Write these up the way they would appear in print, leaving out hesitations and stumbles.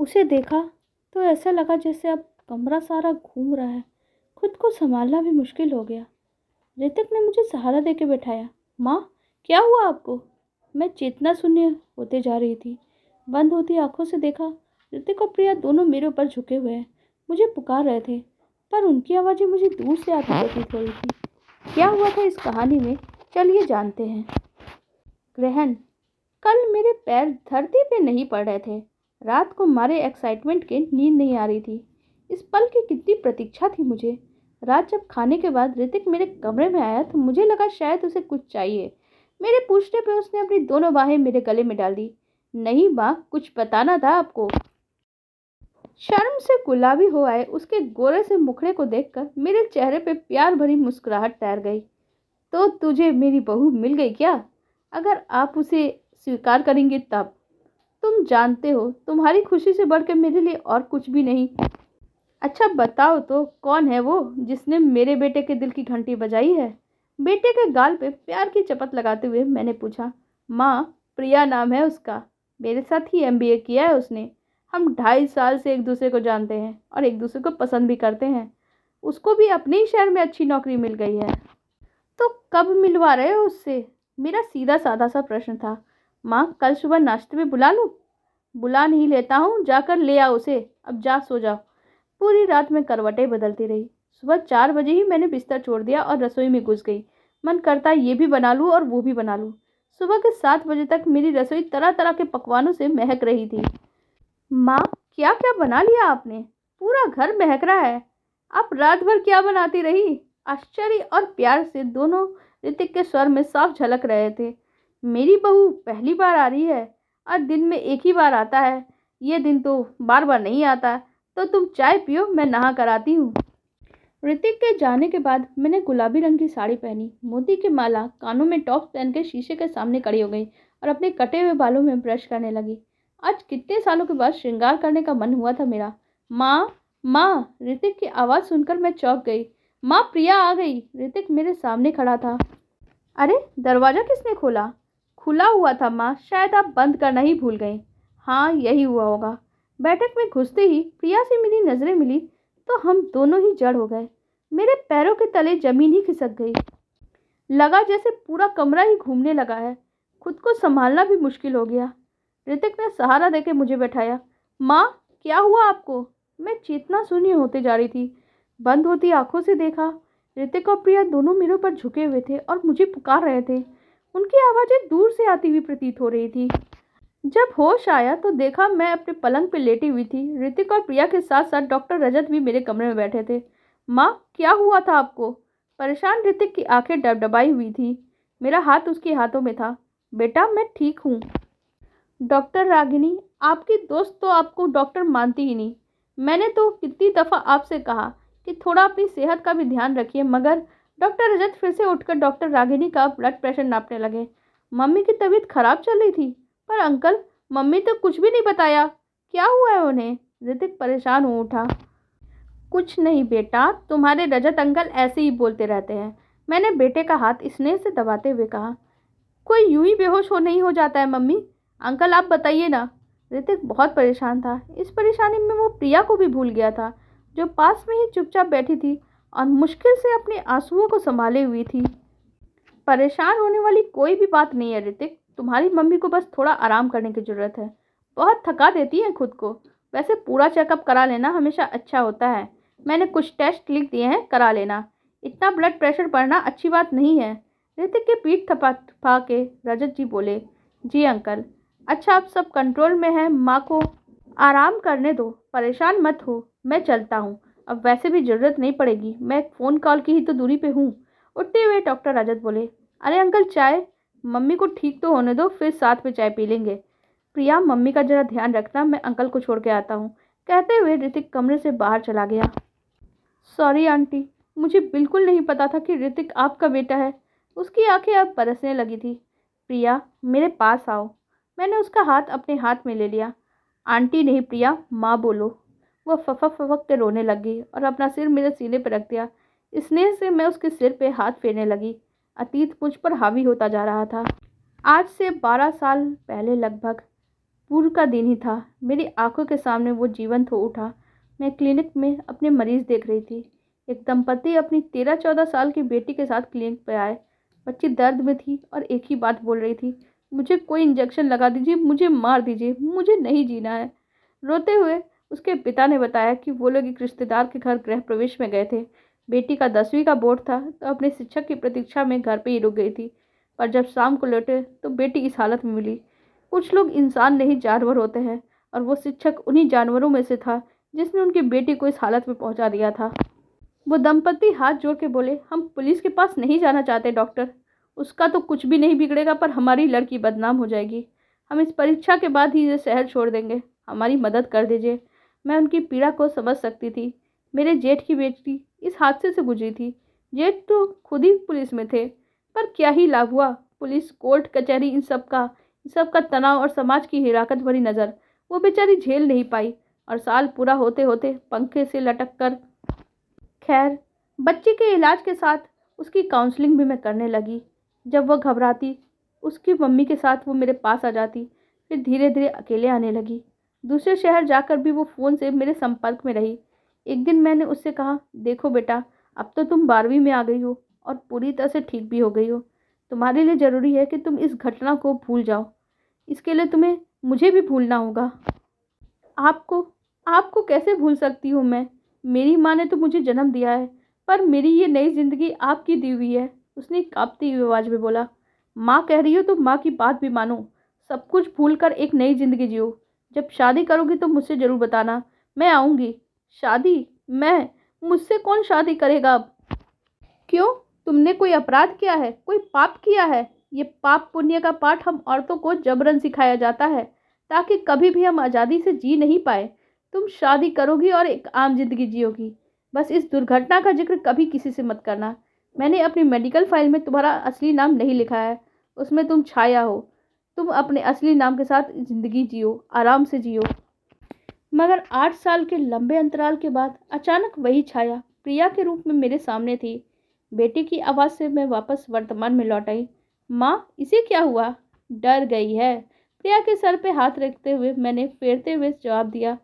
उसे देखा तो ऐसा लगा जैसे अब कमरा सारा घूम रहा है। खुद को संभालना भी मुश्किल हो गया। ऋतिक ने मुझे सहारा देके बैठाया। माँ, क्या हुआ आपको? मैं चेतना शून्य होते जा रही थी। बंद होती आंखों से देखा, ऋतिक और प्रिया दोनों मेरे ऊपर झुके हुए हैं। मुझे पुकार रहे थे, पर उनकी आवाज़ें मुझे दूर से आती प्रतीत हो रही थी। क्या हुआ था इस कहानी में, चलिए जानते हैं। ग्रहण। कल मेरे पैर धरती पे नहीं पड़ रहे थे। रात को मारे एक्साइटमेंट के नींद नहीं आ रही थी। इस पल की कितनी प्रतीक्षा थी मुझे। रात जब खाने के बाद ऋतिक मेरे कमरे में आया तो मुझे लगा शायद उसे कुछ चाहिए। मेरे पूछने पे उसने अपनी दोनों बाहें मेरे गले में डाल दी। नहीं माँ, कुछ बताना था आपको। शर्म से गुलाबी हो आए उसके गोरे से मुखड़े को देखकर मेरे चेहरे पे प्यार भरी मुस्कुराहट तैर गई। तो तुझे मेरी बहू मिल गई क्या? अगर आप उसे स्वीकार करेंगे तब। तुम जानते हो, तुम्हारी खुशी से बढ़कर मेरे लिए और कुछ भी नहीं। अच्छा बताओ तो, कौन है वो जिसने मेरे बेटे के दिल की घंटी बजाई है? बेटे के गाल पे प्यार की चपत लगाते हुए मैंने पूछा। माँ, प्रिया नाम है उसका। मेरे साथ ही एमबीए किया है उसने। हम 2.5 साल से एक दूसरे को जानते हैं और एक दूसरे को पसंद भी करते हैं। उसको भी अपने ही शहर में अच्छी नौकरी मिल गई है। तो कब मिलवा रहे हो उससे? मेरा सीधा साधा सा प्रश्न था। माँ, कल सुबह नाश्ते में बुला लूँ? बुला नहीं लेता हूँ, जाकर ले आओ उसे। अब जा सो जाओ। पूरी रात में करवटें बदलती रही। सुबह 4 बजे ही मैंने बिस्तर छोड़ दिया और रसोई में घुस गई। मन करता ये भी बना लूँ और वो भी बना लूँ। सुबह के 7 बजे तक मेरी रसोई तरह तरह के पकवानों से महक रही थी। माँ, क्या क्या बना लिया आपने? पूरा घर महक रहा है। आप रात भर क्या बनाती रही? आश्चर्य और प्यार से दोनों ऋतिक के स्वर में साफ झलक रहे थे। मेरी बहू पहली बार आ रही है और दिन में एक ही बार आता है। ये दिन तो बार बार नहीं आता। तो तुम चाय पियो, मैं नहा कर आती हूँ। ऋतिक के जाने के बाद मैंने गुलाबी रंग की साड़ी पहनी, मोती की माला, कानों में टॉप्स पहन के शीशे के सामने खड़ी हो गई और अपने कटे हुए बालों में ब्रश करने लगी। आज कितने सालों के बाद श्रृंगार करने का मन हुआ था मेरा। माँ, माँ, ऋतिक की आवाज़ सुनकर मैं चौंक गई। माँ, प्रिया आ गई। ऋतिक मेरे सामने खड़ा था। अरे, दरवाज़ा किसने खोला? खुला हुआ था माँ, शायद आप बंद करना ही भूल गई। हाँ, यही हुआ होगा। बैठक में घुसते ही प्रिया से मेरी नज़रें मिली तो हम दोनों ही जड़ हो गए। मेरे पैरों के तले जमीन ही खिसक गई। लगा जैसे पूरा कमरा ही घूमने लगा है। खुद को संभालना भी मुश्किल हो गया। ऋतिक ने सहारा देके मुझे बैठाया। माँ, क्या हुआ आपको? मैं चेतना शून्य होते जा रही थी। बंद होती आंखों से देखा, ऋतिक और प्रिया दोनों मेरे ऊपर झुके हुए थे और मुझे पुकार रहे थे। उनकी आवाज़ें दूर से आती हुई प्रतीत हो रही थी। जब होश आया तो देखा मैं अपने पलंग पर लेटी हुई थी। ऋतिक और प्रिया के साथ साथ डॉक्टर रजत भी मेरे कमरे में बैठे थे। माँ, क्या हुआ था आपको? परेशान ऋतिक की आंखें डबडबाई हुई थी। मेरा हाथ उसके हाथों में था। बेटा, मैं ठीक हूँ। डॉक्टर रागिनी, आपकी दोस्त तो आपको डॉक्टर मानती ही नहीं। मैंने तो कितनी दफ़ा आपसे कहा कि थोड़ा अपनी सेहत का भी ध्यान रखिए, मगर डॉक्टर रजत फिर से उठकर डॉक्टर रागिनी का ब्लड प्रेशर नापने लगे। मम्मी की तबीयत खराब चल रही थी। पर अंकल, मम्मी तो कुछ भी नहीं बताया। क्या हुआ है उन्हें? ऋतिक परेशान हो उठा। कुछ नहीं बेटा, तुम्हारे रजत अंकल ऐसे ही बोलते रहते हैं। मैंने बेटे का हाथ स्नेह से दबाते हुए कहा। कोई यूं ही बेहोश हो नहीं हो जाता है मम्मी। अंकल, आप बताइए ना। ऋतिक बहुत परेशान था। इस परेशानी में वो प्रिया को भी भूल गया था, जो पास में ही चुपचाप बैठी थी और मुश्किल से अपने आंसुओं को संभाले हुई थी। परेशान होने वाली कोई भी बात नहीं है ऋतिक। तुम्हारी मम्मी को बस थोड़ा आराम करने की ज़रूरत है। बहुत थका देती हैं खुद को। वैसे पूरा चेकअप करा लेना हमेशा अच्छा होता है। मैंने कुछ टेस्ट लिख दिए हैं, करा लेना। इतना ब्लड प्रेशर बढ़ना अच्छी बात नहीं है। ऋतिक के पीठ थपा थपा के रजत जी बोले। जी अंकल। अच्छा, अब सब कंट्रोल में है। माँ को आराम करने दो, परेशान मत हो। मैं चलता हूँ। अब वैसे भी ज़रूरत नहीं पड़ेगी, मैं एक फ़ोन कॉल की ही तो दूरी पे हूँ। उठते हुए डॉक्टर रजत बोले। अरे अंकल, चाय। मम्मी को ठीक तो होने दो, फिर साथ में चाय पी लेंगे। प्रिया, मम्मी का जरा ध्यान रखना, मैं अंकल को छोड़ के आता हूँ। कहते हुए ऋतिक कमरे से बाहर चला गया। सॉरी आंटी, मुझे बिल्कुल नहीं पता था कि ऋतिक आपका बेटा है। उसकी आंखें अब बरसने लगी थी। प्रिया, मेरे पास आओ। मैंने उसका हाथ अपने हाथ में ले लिया। आंटी नहीं प्रिया, माँ बोलो। वह फफक फफक के रोने लगी और अपना सिर मेरे सीने पर रख दिया। स्नेह से मैं उसके सिर पे हाथ फेरने लगी। अतीत मुझ पर हावी होता जा रहा था। आज से 12 साल पहले लगभग पूर्व का दिन ही था। मेरी आंखों के सामने वो जीवंत हो उठा। मैं क्लिनिक में अपने मरीज देख रही थी। एक दंपति अपनी 13-14 साल की बेटी के साथ क्लिनिक पर आए। बच्ची दर्द में थी और एक ही बात बोल रही थी, मुझे कोई इंजेक्शन लगा दीजिए, मुझे मार दीजिए, मुझे नहीं जीना है। रोते हुए उसके पिता ने बताया कि वो लोग एक रिश्तेदार के घर गृह प्रवेश में गए थे। बेटी का 10वीं का बोर्ड था तो अपने शिक्षक की प्रतीक्षा में घर पे ही रुक गई थी, पर जब शाम को लौटे तो बेटी इस हालत में मिली। कुछ लोग इंसान नहीं जानवर होते हैं, और वो शिक्षक उन्हीं जानवरों में से था जिसने उनकी बेटी को इस हालत में पहुंचा दिया था। वो दंपति हाथ जोड़ के बोले, हम पुलिस के पास नहीं जाना चाहते डॉक्टर। उसका तो कुछ भी नहीं बिगड़ेगा, पर हमारी लड़की बदनाम हो जाएगी। हम इस परीक्षा के बाद ही ये शहर छोड़ देंगे। हमारी मदद कर दीजिए। मैं उनकी पीड़ा को समझ सकती थी। मेरे जेठ की बेटी इस हादसे से गुजरी थी। जेठ तो खुद ही पुलिस में थे, पर क्या ही लाभ हुआ। पुलिस, कोर्ट कचहरी, इन सब का तनाव और समाज की हिराकत भरी नज़र वो बेचारी झेल नहीं पाई, और साल पूरा होते होते पंखे से लटक कर। खैर, बच्ची के इलाज के साथ उसकी काउंसलिंग भी मैं करने लगी। जब वह घबराती, उसकी मम्मी के साथ वो मेरे पास आ जाती। फिर धीरे धीरे अकेले आने लगी। दूसरे शहर जाकर भी वो फ़ोन से मेरे संपर्क में रही। एक दिन मैंने उससे कहा, देखो बेटा, अब तो तुम 12वीं में आ गई हो और पूरी तरह से ठीक भी हो गई हो। तुम्हारे लिए ज़रूरी है कि तुम इस घटना को भूल जाओ। इसके लिए तुम्हें मुझे भी भूलना होगा। आपको आपको कैसे भूल सकती हूँ मैं? मेरी माँ ने तो मुझे जन्म दिया है, पर मेरी ये नई ज़िंदगी आपकी दी हुई है। उसने काँपती हुई आवाज़ में बोला। माँ कह रही हो तो माँ की बात भी मानो। सब कुछ भूल कर एक नई ज़िंदगी जियो। जब शादी करोगी तो मुझसे ज़रूर बताना, मैं आऊँगी। शादी? मैं? मुझसे कौन शादी करेगा अब? क्यों? तुमने कोई अपराध किया है, कोई पाप किया है? ये पाप पुण्य का पाठ हम औरतों को जबरन सिखाया जाता है, ताकि कभी भी हम आज़ादी से जी नहीं पाए। तुम शादी करोगी और एक आम जिंदगी जियोगी। बस इस दुर्घटना का जिक्र कभी किसी से मत करना। मैंने अपनी मेडिकल फाइल में तुम्हारा असली नाम नहीं लिखा है। उसमें तुम छाया हो। तुम अपने असली नाम के साथ जिंदगी जियो, आराम से जियो। मगर 8 साल के लंबे अंतराल के बाद अचानक वही छाया प्रिया के रूप में मेरे सामने थी। बेटी की आवाज़ से मैं वापस वर्तमान में लौट आई। माँ, इसे क्या हुआ? डर गई है। प्रिया के सर पे हाथ रखते हुए मैंने फेरते हुए जवाब दिया,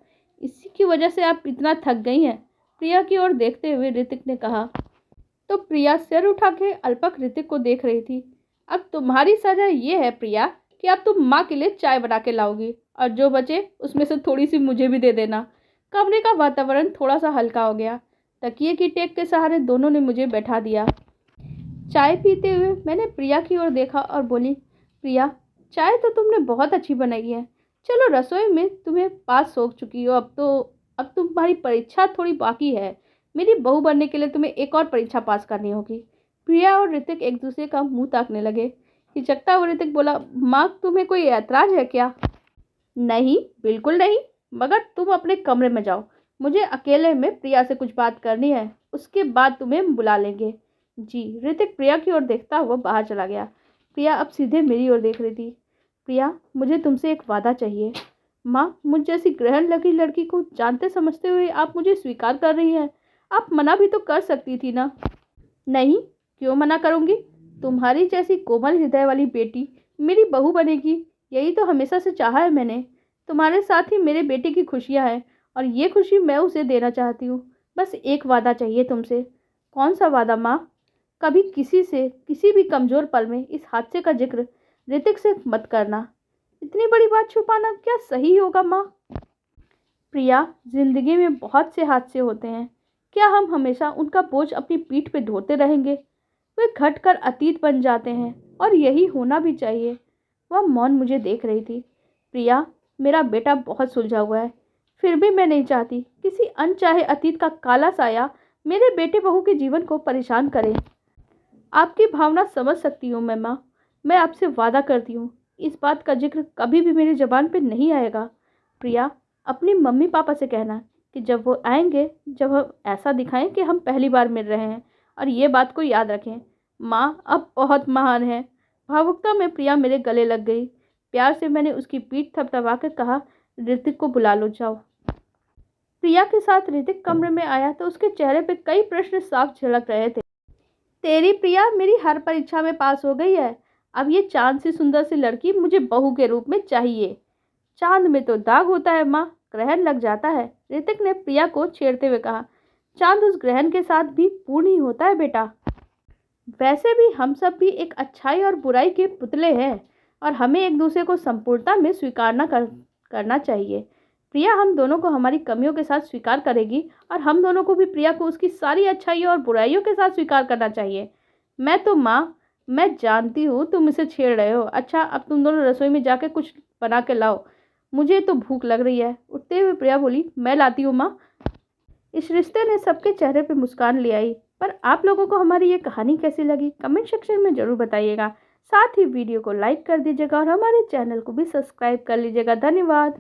इसी की वजह से आप इतना थक गई हैं। प्रिया की ओर देखते हुए ऋतिक ने कहा। तो प्रिया सिर उठा के अलपक ऋतिक को देख रही थी। अब तुम्हारी सजा ये है प्रिया, कि अब तुम माँ के लिए चाय बना के लाओगी, और जो बचे उसमें से थोड़ी सी मुझे भी दे देना। कमरे का वातावरण थोड़ा सा हल्का हो गया। तकिए की टेक के सहारे दोनों ने मुझे बैठा दिया। चाय पीते हुए मैंने प्रिया की ओर देखा और बोली, प्रिया, चाय तो तुमने बहुत अच्छी बनाई है। चलो, रसोई में तुम्हें पास हो चुकी हो। अब तुम्हारी परीक्षा थोड़ी बाकी है। मेरी बहू बनने के लिए तुम्हें एक और परीक्षा पास करनी होगी। प्रिया और ऋतिक एक दूसरे का मुंह ताकने लगे। हिचकता हुआ ऋतिक बोला, माँ, तुम्हें कोई ऐतराज है क्या? नहीं, बिल्कुल नहीं। मगर तुम अपने कमरे में जाओ। मुझे अकेले में प्रिया से कुछ बात करनी है। उसके बाद तुम्हें बुला लेंगे। जी। ऋतिक प्रिया की ओर देखता हुआ बाहर चला गया। प्रिया अब सीधे मेरी ओर देख रही थी। प्रिया, मुझे तुमसे एक वादा चाहिए। माँ, मुझ जैसी ग्रहण लगी लड़की को जानते समझते हुए आप मुझे स्वीकार कर रही हैं। आप मना भी तो कर सकती थी ना। नहीं, क्यों मना करूँगी? तुम्हारी जैसी कोमल हृदय वाली बेटी मेरी बहू बनेगी, यही तो हमेशा से चाहा है मैंने। तुम्हारे साथ ही मेरे बेटे की खुशियाँ हैं, और ये खुशी मैं उसे देना चाहती हूँ। बस एक वादा चाहिए तुमसे। कौन सा वादा माँ? कभी किसी से किसी भी कमज़ोर पल में इस हादसे का जिक्र ऋतिक से मत करना। इतनी बड़ी बात छुपाना क्या सही होगा माँ? प्रिया, जिंदगी में बहुत से हादसे होते हैं। क्या हम हमेशा उनका बोझ अपनी पीठ पे ढोते रहेंगे? वे घट कर अतीत बन जाते हैं, और यही होना भी चाहिए। वह मौन मुझे देख रही थी। प्रिया, मेरा बेटा बहुत सुलझा हुआ है। फिर भी मैं नहीं चाहती किसी अनचाहे अतीत का काला साया मेरे बेटे बहू के जीवन को परेशान करे। आपकी भावना समझ सकती हूँ मैं माँ। मैं आपसे वादा करती हूँ, इस बात का जिक्र कभी भी मेरी ज़बान पे नहीं आएगा। प्रिया, अपनी मम्मी पापा से कहना कि जब वो आएंगे, जब हम ऐसा दिखाएं कि हम पहली बार मिल रहे हैं, और ये बात को याद रखें। माँ अब बहुत महान है। भावुकता में प्रिया मेरे गले लग गई। प्यार से मैंने उसकी पीठ थपथपा कर कहा, ऋतिक को बुला लो, जाओ। प्रिया के साथ ऋतिक कमरे में आया तो उसके चेहरे पे कई प्रश्न साफ झलक रहे थे। तेरी प्रिया मेरी हर परीक्षा में पास हो गई है। अब ये चांद सी सुंदर सी लड़की मुझे बहू के रूप में चाहिए। चांद में तो दाग होता है माँ, ग्रहण लग जाता है, ऋतिक ने प्रिया को छेड़ते हुए कहा। चांद उस ग्रहण के साथ भी पूर्ण ही होता है बेटा। वैसे भी हम सब भी एक अच्छाई और बुराई के पुतले हैं और हमें एक दूसरे को संपूर्णता में करना चाहिए। प्रिया हम दोनों को हमारी कमियों के साथ स्वीकार करेगी और हम दोनों को भी प्रिया को उसकी सारी अच्छाइयों और बुराइयों के साथ स्वीकार करना चाहिए। मैं जानती हूँ तुम इसे छेड़ रहे हो। अच्छा, अब तुम दोनों रसोई में जाके कुछ बना के लाओ, मुझे तो भूख लग रही है। उठते हुए प्रिया बोली, मैं लाती हूँ माँ। इस रिश्ते ने सबके चेहरे पे मुस्कान ले आई। पर आप लोगों को हमारी ये कहानी कैसी लगी कमेंट सेक्शन में ज़रूर बताइएगा। साथ ही वीडियो को लाइक कर दीजिएगा और हमारे चैनल को भी सब्सक्राइब कर लीजिएगा। धन्यवाद।